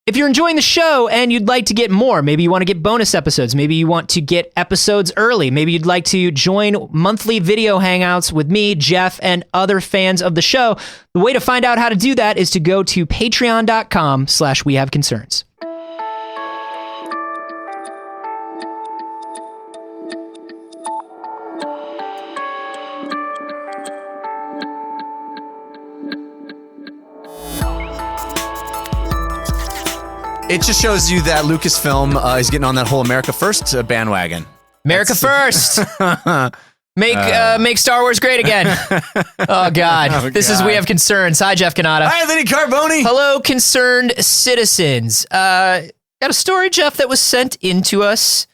If you're enjoying the show and you'd like to get more, maybe you want to get bonus episodes, maybe you want to get episodes early, maybe you'd like to join monthly video hangouts with me, Jeff, and other fans of the show, the way to find out how to do that is to go to patreon.com/wehaveconcerns. It just shows you that Lucasfilm is getting on that whole America First bandwagon. America First! Make Star Wars great again. Oh, God. This is We Have Concerns. Hi, Jeff Cannata. Hi, Anthony Carboni. Hello, concerned citizens. Got a story, Jeff, that was sent in to us.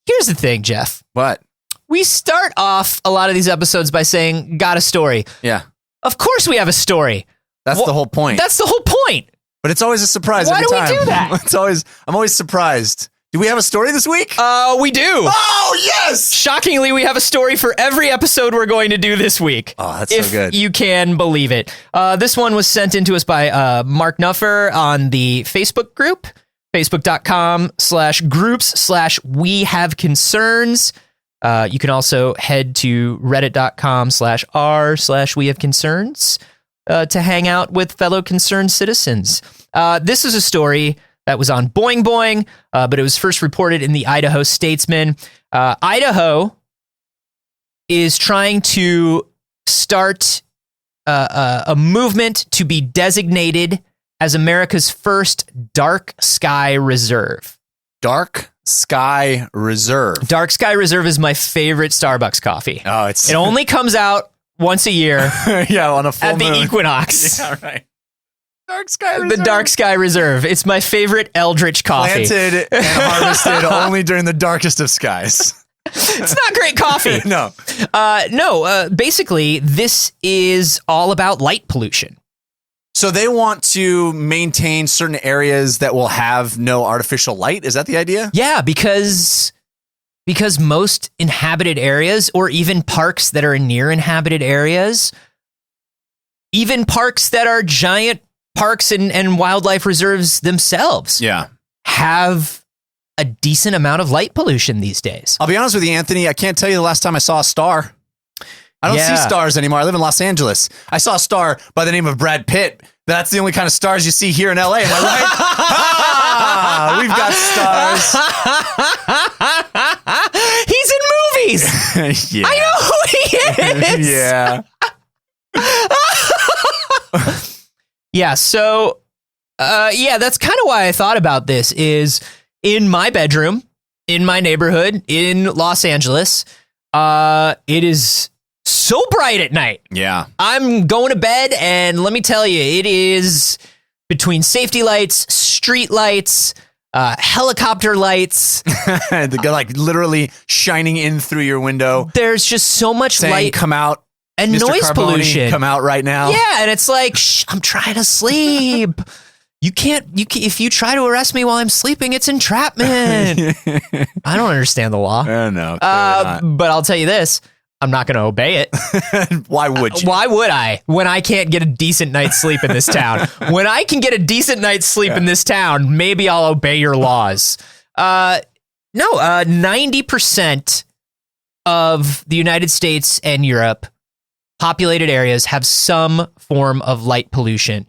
Here's the thing, Jeff. What? We start off a lot of these episodes by saying, got a story. Yeah. Of course we have a story. That's the whole point. That's the whole point. But it's always a surprise every time. Why do we do that? I'm always surprised. Do we have a story this week? We do. Oh, yes! Shockingly, we have a story for every episode we're going to do this week. Oh, that's so good. If you can believe it. This one was sent in to us by Mark Nuffer on the Facebook group, facebook.com/groups/wehaveconcerns. You can also head to reddit.com/r/wehaveconcerns to hang out with fellow concerned citizens. This is a story that was on Boing Boing, but it was first reported in the Idaho Statesman. Idaho is trying to start a movement to be designated as America's first dark sky reserve. Dark Sky Reserve. Dark Sky Reserve is my favorite Starbucks coffee. Oh, it only comes out once a year. Yeah, on a full at moon. the equinox. Yeah, right. Dark Sky Reserve. The Dark Sky Reserve. It's my favorite Eldritch coffee. Planted and harvested only during the darkest of skies. It's not great coffee. No. Basically, this is all about light pollution. So they want to maintain certain areas that will have no artificial light. Is that the idea? Yeah, because most inhabited areas, or even parks that are near inhabited areas, even parks that are giant parks and wildlife reserves themselves, have a decent amount of light pollution these days. I'll be honest with you, Anthony. I can't tell you the last time I saw a star. I don't see stars anymore. I live in Los Angeles. I saw a star by the name of Brad Pitt. That's the only kind of stars you see here in LA. Am I right? We've got stars. He's in movies. Yeah. I know who he is. Yeah. Yeah. So, that's kind of why I thought about this. Is in my bedroom, in my neighborhood, in Los Angeles, it is so bright at night. Yeah. I'm going to bed, and let me tell you, it is between safety lights, street lights, helicopter lights. They're like literally shining in through your window. There's just so much saying, light. Come out. And Mr. noise Carboni, pollution. Come out right now. Yeah, and it's like, shh, I'm trying to sleep. You can't, if you try to arrest me while I'm sleeping, it's entrapment. I don't understand the law. No. But I'll tell you this. I'm not going to obey it. Why would you? Why would I? When I can't get a decent night's sleep in this town. When I can get a decent night's sleep in this town, maybe I'll obey your laws. 90% of the United States and Europe populated areas have some form of light pollution.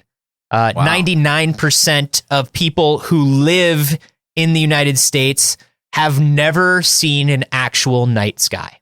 99% of people who live in the United States have never seen an actual night sky.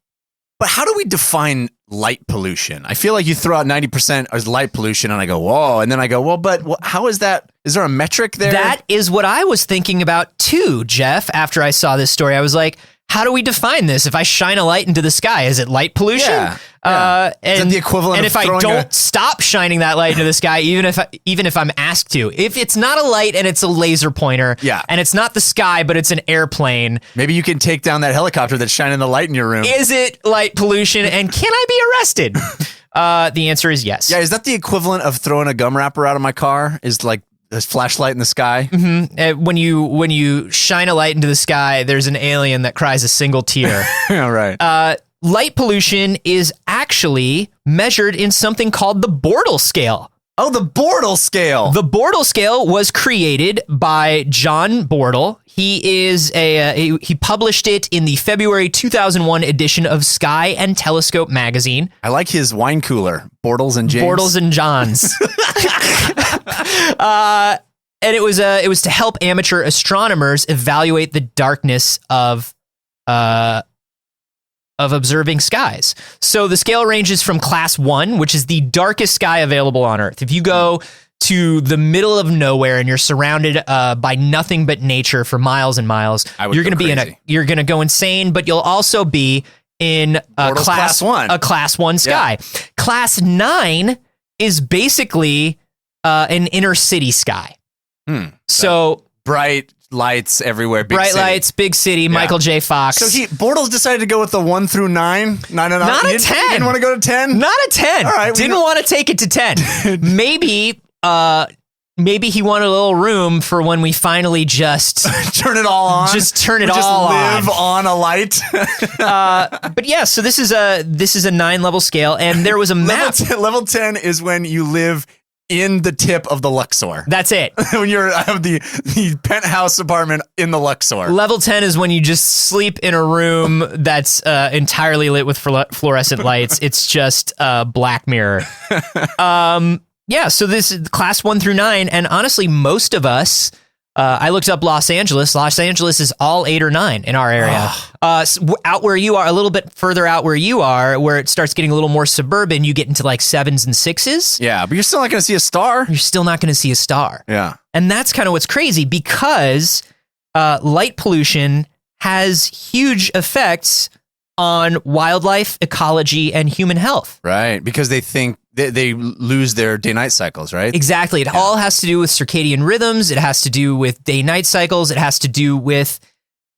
But how do we define light pollution? I feel like you throw out 90% as light pollution and I go, whoa. And then I go, well, but how is that? Is there a metric there? That is what I was thinking about too, Jeff. After I saw this story, I was like, how do we define this? If I shine a light into the sky, is it light pollution? Yeah. And is that the equivalent and of if I don't stop shining that light into the sky, even if I'm asked to, if it's not a light and it's a laser pointer, and it's not the sky, but it's an airplane, maybe you can take down that helicopter that's shining the light in your room. Is it light pollution? And can I be arrested? The answer is yes. Yeah. Is that the equivalent of throwing a gum wrapper out of my car? Is like a flashlight in the sky? Mm-hmm. When you shine a light into the sky, there's an alien that cries a single tear. All right. Light pollution is actually measured in something called the Bortle scale. Oh, the Bortle scale. The Bortle scale was created by John Bortle. He is he published it in the February 2001 edition of Sky and Telescope magazine. I like his wine cooler, Bortles and James. Bortles and Johns. And it was to help amateur astronomers evaluate the darkness of observing skies. So the scale ranges from class 1, which is the darkest sky available on Earth. If you go to the middle of nowhere and you're surrounded by nothing but nature for miles and miles, you're going to be you're going to go insane, but you'll also be in a class 1 sky. Yeah. Class 9 is basically an inner city sky. So bright lights everywhere. Bright lights, big city, Michael J. Fox. So Bortles decided to go with the 1 through 9. Not a 10. Didn't want to go to 10? Not a 10. All right. Didn't want to take it to 10. Maybe he wanted a little room for when we finally just turn it all on. Just turn it all on. Live on a light. But yeah, so this is a 9-level scale, and there was a map. Level 10 is when you live in the tip of the Luxor. That's it. When you're the penthouse apartment in the Luxor. Level 10 is when you just sleep in a room that's entirely lit with fluorescent lights. It's just Black Mirror. Yeah, so this is class 1 through 9, and honestly, most of us, I looked up Los Angeles. Los Angeles is all 8 or 9 in our area. Out where you are, a little bit further out where you are, where it starts getting a little more suburban, you get into like 7s and 6s. Yeah, but you're still not going to see a star. You're still not going to see a star. Yeah. And that's kind of what's crazy, because light pollution has huge effects on wildlife, ecology, and human health. Right, because they think they lose their day-night cycles, right? Exactly. It all has to do with circadian rhythms. It has to do with day-night cycles. It has to do with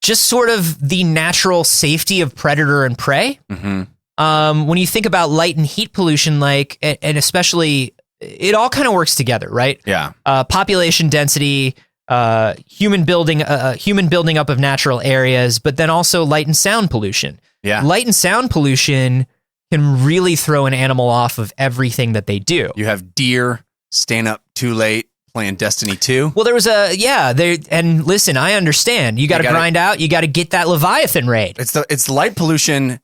just sort of the natural safety of predator and prey. Mm-hmm. When you think about light and heat pollution, and especially, it all kind of works together, right? Yeah. Population density, human building up of natural areas, but then also light and sound pollution. Yeah. Light and sound pollution can really throw an animal off of everything that they do. You have deer staying up too late playing Destiny 2. Well, there was and listen, I understand. You got to grind out. You got to get that Leviathan raid. It's light pollution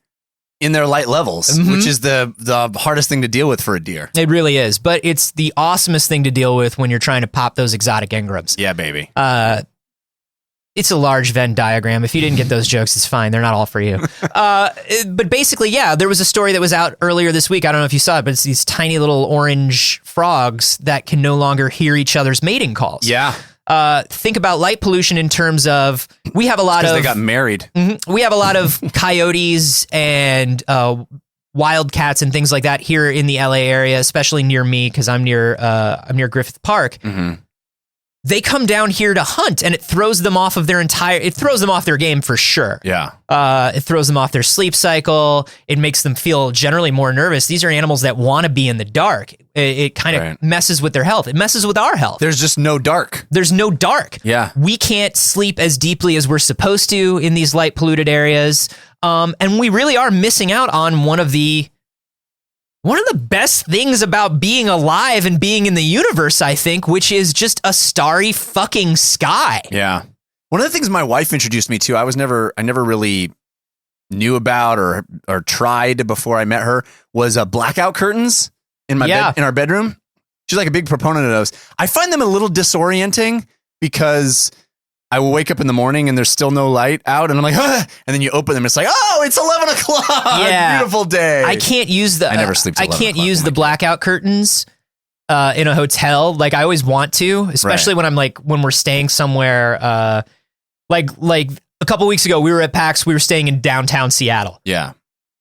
in their light levels, mm-hmm. which is the hardest thing to deal with for a deer. It really is, but it's the awesomest thing to deal with when you're trying to pop those exotic engrams. Yeah, baby. It's a large Venn diagram. If you didn't get those jokes, it's fine. They're not all for you. But basically, yeah, there was a story that was out earlier this week. I don't know if you saw it, but it's these tiny little orange frogs that can no longer hear each other's mating calls. Yeah. Think about light pollution in terms of, we have a lot of... they got married. Mm-hmm, we have a lot of coyotes and wildcats and things like that here in the LA area, especially near me, because I'm near Griffith Park. Mm-hmm. They come down here to hunt, and it throws them off of their game for sure. Yeah. It throws them off their sleep cycle. It makes them feel generally more nervous. These are animals that want to be in the dark. It kind of messes with their health. It messes with our health. There's just no dark. There's no dark. Yeah. We can't sleep as deeply as we're supposed to in these light polluted areas. And we really are missing out on one of the best things about being alive and being in the universe, I think, which is just a starry fucking sky. Yeah. One of the things my wife introduced me to, I never really knew about or tried before I met her, was blackout curtains in our bedroom. She's like a big proponent of those. I find them a little disorienting because I will wake up in the morning and there's still no light out, and I'm like, ah! And then you open them, it's like, oh, it's 11 o'clock. Yeah. Beautiful day. I can't use the. I never sleep till 11 I can't use the blackout curtains in a hotel. Like I always want to, especially when we're staying somewhere. Like a couple weeks ago, we were at PAX. We were staying in downtown Seattle. Yeah.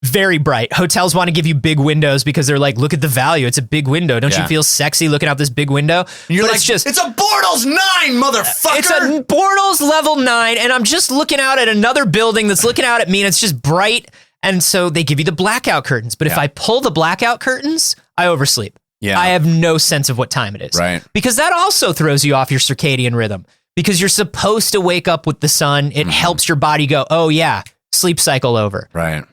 Very bright. Hotels want to give you big windows because they're like, look at the value. It's a big window. Don't you feel sexy looking out this big window? And you're like, it's a Bortles 9, motherfucker. It's a Bortles level 9, and I'm just looking out at another building that's looking out at me, and it's just bright. And so they give you the blackout curtains. But if I pull the blackout curtains, I oversleep. Yeah. I have no sense of what time it is. Right. Because that also throws you off your circadian rhythm. Because you're supposed to wake up with the sun. It helps your body go, oh yeah, sleep cycle over. Right.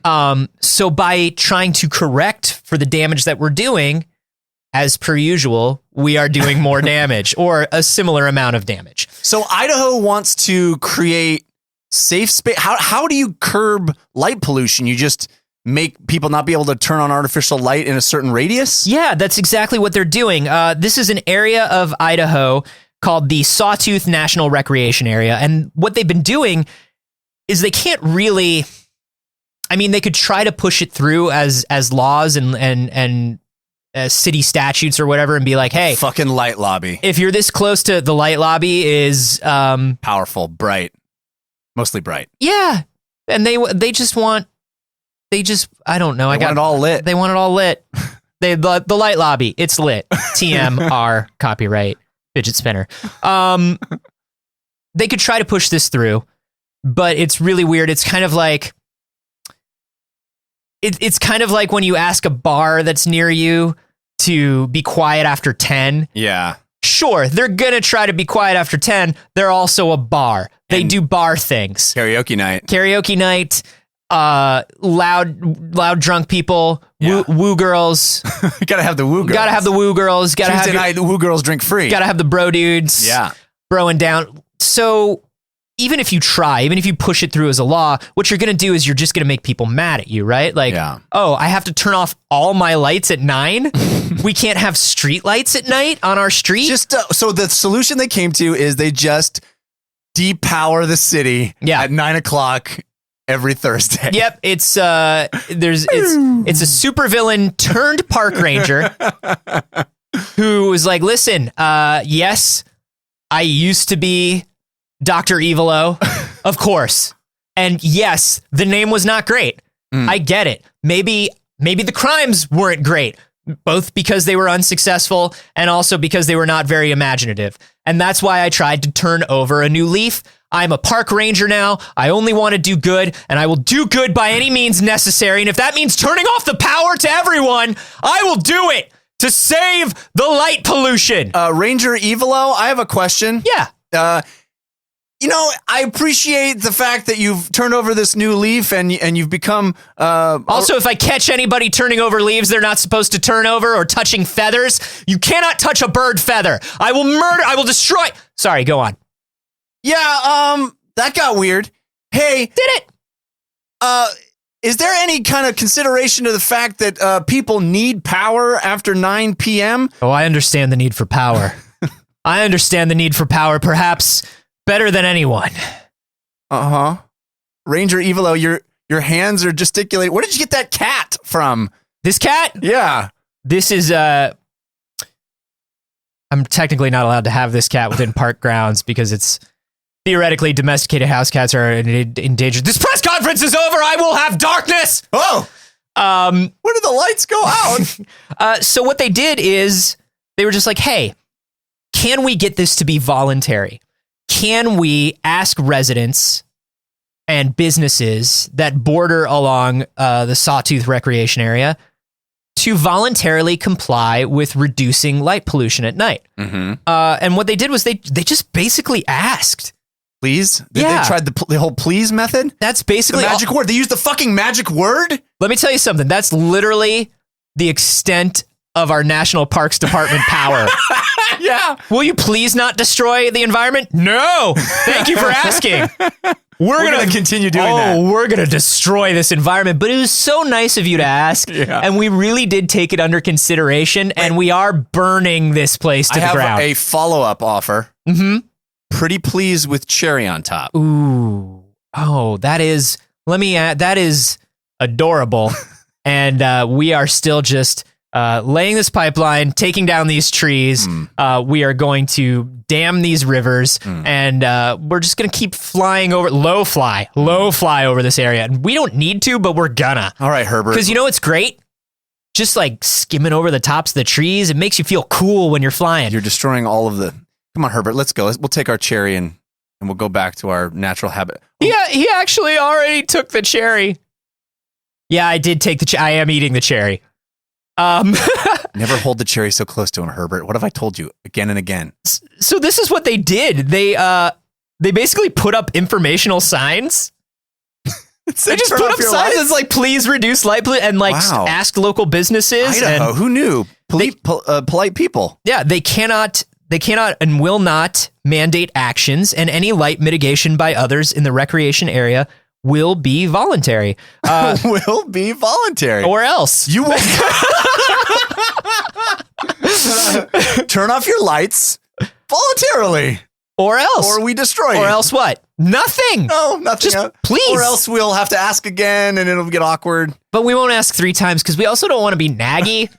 So by trying to correct for the damage that we're doing, as per usual, we are doing more damage or a similar amount of damage. So Idaho wants to create safe space. How do you curb light pollution? You just make people not be able to turn on artificial light in a certain radius? Yeah, that's exactly what they're doing. This is an area of Idaho called the Sawtooth National Recreation Area. And what they've been doing is they can't really, I mean, they could try to push it through as laws and city statutes or whatever and be like, hey, fucking light lobby. If you're this close to the light lobby is powerful, bright, mostly bright. Yeah. And they just want, I don't know. They want it all lit. They want it all lit. The light lobby, it's lit. TMR, copyright, fidget spinner. They could try to push this through, but it's really weird. It's kind of like, it's kind of like when you ask a bar that's near you to be quiet after 10. Yeah. Sure, they're going to try to be quiet after 10. They're also a bar. They do bar things. Karaoke night. Loud drunk people, woo girls. Gotta have the woo girls. Tuesday night, the woo girls drink free. Gotta have the bro dudes. Yeah. Broing down. So even if you push it through as a law, what you're going to do is you're just going to make people mad at you, right? Like, oh, I have to turn off all my lights at 9. We can't have street lights at night on our street. So the solution they came to is they just depower the city at 9 o'clock every Thursday. Yep. It's a supervillain turned park ranger who was like, listen, yes, I used to be Dr. Evil-O, of course. And yes, the name was not great. I get it. Maybe the crimes weren't great, both because they were unsuccessful and also because they were not very imaginative. And that's why I tried to turn over a new leaf. I'm a park ranger now. I only want to do good, and I will do good by any means necessary. And if that means turning off the power to everyone, I will do it to save the light pollution. Ranger Evil-O, I have a question. Yeah. I appreciate the fact that you've turned over this new leaf and you've become... Also, if I catch anybody turning over leaves they're not supposed to turn over or touching feathers, you cannot touch a bird feather. I will destroy... Sorry, go on. Yeah, that got weird. Hey... Did it? Is there any kind of consideration to the fact that people need power after 9 p.m.? Oh, I understand the need for power. I understand the need for power, perhaps... better than anyone. Uh-huh. Ranger Evil-O, your hands are gesticulating. Where did you get that cat from? This cat? Yeah. This is, I'm technically not allowed to have this cat within park grounds because it's theoretically domesticated house cats are endangered. This press conference is over. I will have darkness. Oh. Where did the lights go out? So what they did is they were just like, hey, can we get this to be voluntary? Can we ask residents and businesses that border along the Sawtooth Recreation Area to voluntarily comply with reducing light pollution at night? Mm-hmm. And what they did was they just basically asked. Please? They tried the whole please method? That's basically the magic word. They used the fucking magic word? Let me tell you something. That's literally the extent of our National Parks Department power. Yeah. Will you please not destroy the environment? No. Thank you for asking. We're going to continue doing that. We're going to destroy this environment. But it was so nice of you to ask. Yeah. And we really did take it under consideration. And we are burning this place to the ground. I have a follow-up offer. Mm-hmm. Pretty please with cherry on top. Ooh. Oh, that is adorable. And we are still just... laying this pipeline, taking down these trees. We are going to dam these rivers, and we're just going to keep flying over, low fly over this area. And we don't need to, but we're gonna. All right, Herbert. Because you know what's great? Just like skimming over the tops of the trees. It makes you feel cool when you're flying. You're destroying all of the... Come on, Herbert, let's go. We'll take our cherry and we'll go back to our natural habit. Yeah, he actually already took the cherry. Yeah, I did take the cherry. I am eating the cherry. Never hold the cherry so close to him, Herbert. What have I told you again and again? So this is what they did. They basically put up informational signs. They just put up signs that's like, please reduce light pollution, and like asked local businesses. Idaho, who knew? polite people. Yeah, they cannot and will not mandate actions, and any light mitigation by others in the recreation area will be voluntary. Will be voluntary. Or else. You will turn off your lights voluntarily. Or else. Or we destroy you. Or else what? Nothing. No, nothing. Just please. Or else we'll have to ask again and it'll get awkward. But we won't ask 3 times because we also don't want to be naggy.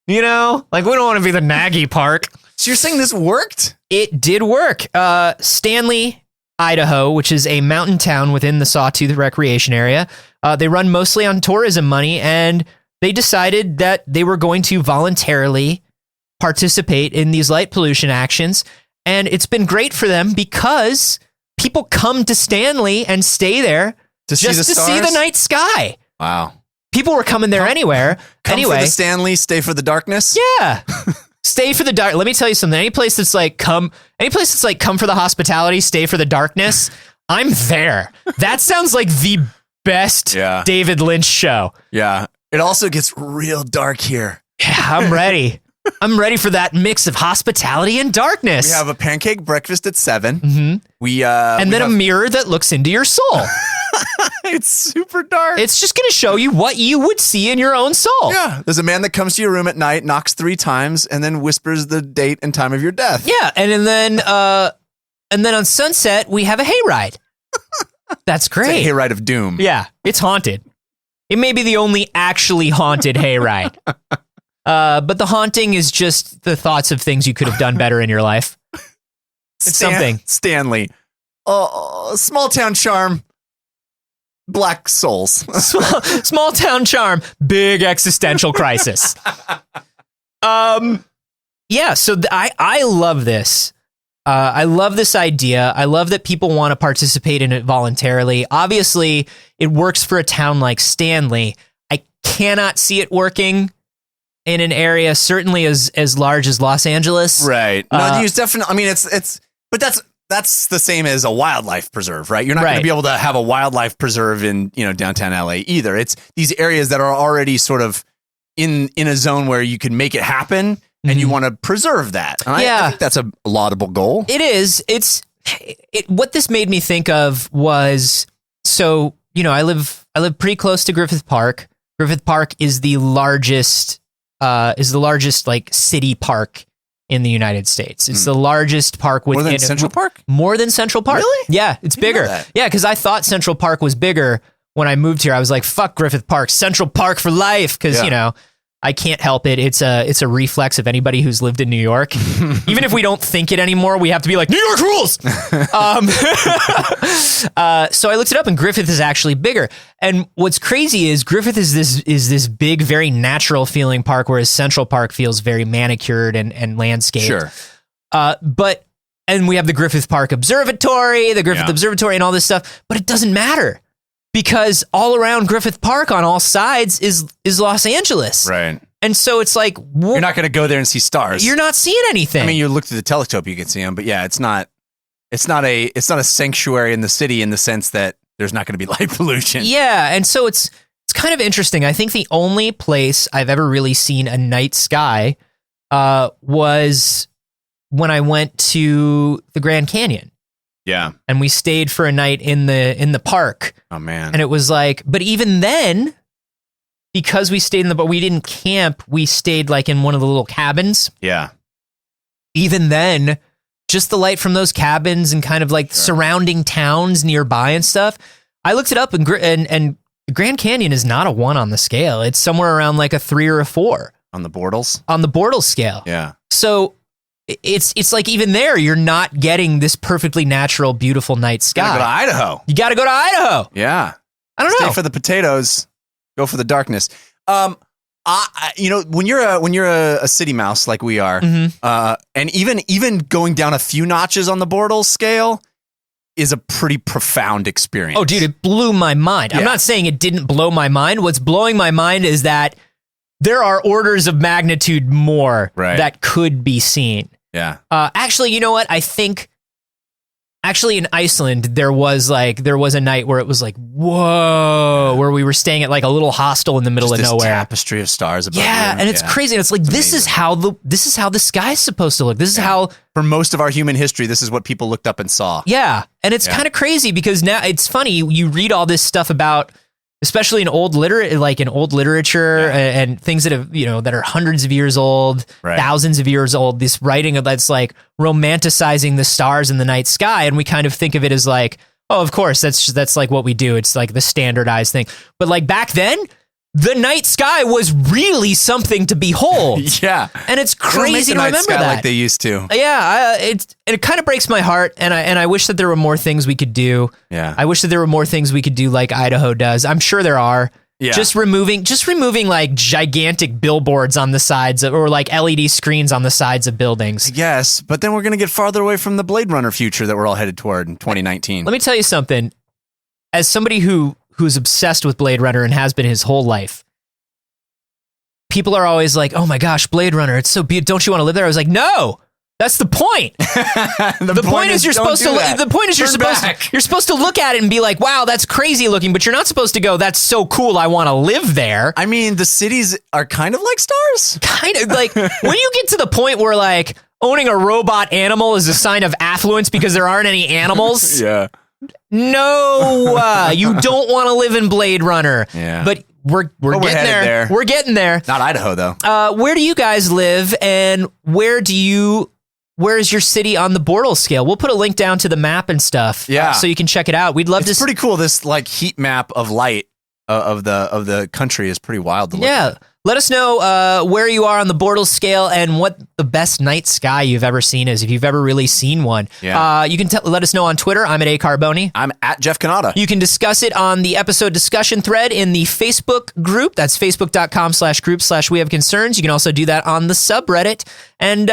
You know? Like, we don't want to be the naggy park. So you're saying this worked? It did work. Stanley, Idaho, which is a mountain town within the Sawtooth recreation area. They run mostly on tourism money, and they decided that they were going to voluntarily participate in these light pollution actions. And it's been great for them because people come to Stanley and stay there to see the night sky. Wow. People were coming there anywhere. Come for the Stanley, stay for the darkness. Yeah. Stay for the dark. Let me tell you something. Any place that's like come for the hospitality, stay for the darkness. I'm there. That sounds like the best David Lynch show. Yeah. It also gets real dark here. Yeah, I'm ready. I'm ready for that mix of hospitality and darkness. We have a pancake breakfast at 7. Mm-hmm. And then a mirror that looks into your soul. It's super dark. It's just going to show you what you would see in your own soul. Yeah. There's a man that comes to your room at night, knocks 3 times, and then whispers the date and time of your death. Yeah. And then on sunset, we have a hayride. That's great. It's a hayride of doom. Yeah. It's haunted. It may be the only actually haunted hayride. But the haunting is just the thoughts of things you could have done better in your life. It's something. Stanley. Small town charm. Black souls. Small town charm. Big existential crisis. Yeah, so I love this. I love this idea. I love that people want to participate in it voluntarily. Obviously, it works for a town like Stanley. I cannot see it working in an area certainly as large as Los Angeles. Right. No, it's definitely, I mean, but that's the same as a wildlife preserve, right? You're not going to be able to have a wildlife preserve in, downtown LA either. It's these areas that are already sort of in a zone where you can make it happen and you want to preserve that. And I think that's a laudable goal. It is. What this made me think of was, so, I live pretty close to Griffith Park. Griffith Park is the largest like city park in the United States. It's the largest park within More than Central Park? More than Central Park. Really? Yeah, it's bigger. Yeah, because I thought Central Park was bigger when I moved here. I was like, fuck Griffith Park, Central Park for life. Because, I can't help it. It's a reflex of anybody who's lived in New York. Even if we don't think it anymore, we have to be like, New York rules. So I looked it up, and Griffith is actually bigger. And what's crazy is Griffith is this big, very natural feeling park, whereas Central Park feels very manicured and landscaped. Sure. And we have the Griffith Park Observatory, Observatory, and all this stuff. But it doesn't matter. Because all around Griffith Park on all sides is Los Angeles. Right. And so it's like... You're not going to go there and see stars. You're not seeing anything. I mean, you look through the telescope, you can see them. But yeah, it's not a sanctuary in the city in the sense that there's not going to be light pollution. Yeah. And so it's kind of interesting. I think the only place I've ever really seen a night sky was when I went to the Grand Canyon. Yeah. And we stayed for a night in the park. Oh man. And it was like, but even then, because we stayed but we didn't camp, we stayed like in one of the little cabins. Yeah. Even then, just the light from those cabins and kind of like surrounding towns nearby and stuff. I looked it up and the Grand Canyon is not a 1 on the scale. It's somewhere around like a 3 or a 4. On the Bortles? On the Bortles scale. Yeah. So it's like even there, you're not getting this perfectly natural, beautiful night sky. You gotta go to Idaho. You gotta go to Idaho. Yeah. I don't know. Stay for the potatoes. Go for the darkness. When you're a city mouse like we are, and even going down a few notches on the Bortles scale is a pretty profound experience. Oh, dude, it blew my mind. Yeah. I'm not saying it didn't blow my mind. What's blowing my mind is that there are orders of magnitude more that could be seen. Yeah. Actually, you know what? I think Actually, in Iceland, there was a night where it was like, whoa, where we were staying at like a little hostel in the middle Just of this nowhere. tapestry of stars above you. And it's crazy. And it's like, this is how the sky's supposed to look. This is how, for most of our human history, this is what people looked up and saw. yeah. And it's kind of crazy because now it's funny. You read all this stuff about, especially in old literature and things that have, that are hundreds of years old, thousands of years old, this writing that's like romanticizing the stars in the night sky. And we kind of think of it as like, oh, of course, that's like what we do. It's like the standardized thing. But like back then, the night sky was really something to behold. Yeah. And it's crazy to remember that. Like they used to. Yeah. It kind of breaks my heart. And I wish that there were more things we could do. Yeah. I wish that there were more things we could do like Idaho does. I'm sure there are. Yeah. Just removing like gigantic billboards on the sides or like LED screens on the sides of buildings. Yes. But then we're going to get farther away from the Blade Runner future that we're all headed toward in 2019. Let me tell you something. As somebody who's obsessed with Blade Runner and has been his whole life, people are always like, "Oh my gosh, Blade Runner, it's so beautiful. Don't you want to live there?" I was like, "No, that's the point. the point is you're supposed to. The point is you're supposed to look at it and be like, wow, that's crazy looking, but you're not supposed to go, that's so cool, I want to live there." I mean, the cities are kind of like stars. Kind of like when you get to the point where like owning a robot animal is a sign of affluence because there aren't any animals. Yeah. No, you don't want to live in Blade Runner. Yeah. But we're getting there. We're getting there. Not Idaho though. Where do you guys live, and where is your city on the Bortle scale? We'll put a link down to the map and stuff. Yeah. So you can check it out. We'd love to. It's pretty cool. This like heat map of light of the country is pretty wild to look at. Let us know where you are on the Bortle scale and what the best night sky you've ever seen is, if you've ever really seen one. Yeah. You can let us know on Twitter. I'm at @acarboni. I'm at Jeff Canada. You can discuss it on the episode discussion thread in the Facebook group. That's facebook.com/group/wehaveconcerns. You can also do that on the subreddit. And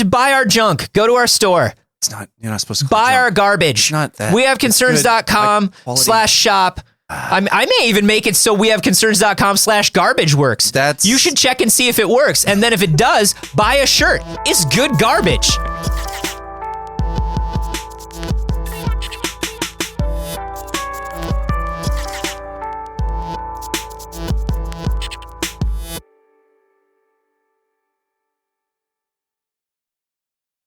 buy our junk. Go to our store. It's not, you're not supposed to buy our garbage. It's not that. wehaveconcerns.com/shop. I may even make it so wehaveconcerns.com/garbage works. You should check and see if it works. And then if it does, buy a shirt. It's good garbage.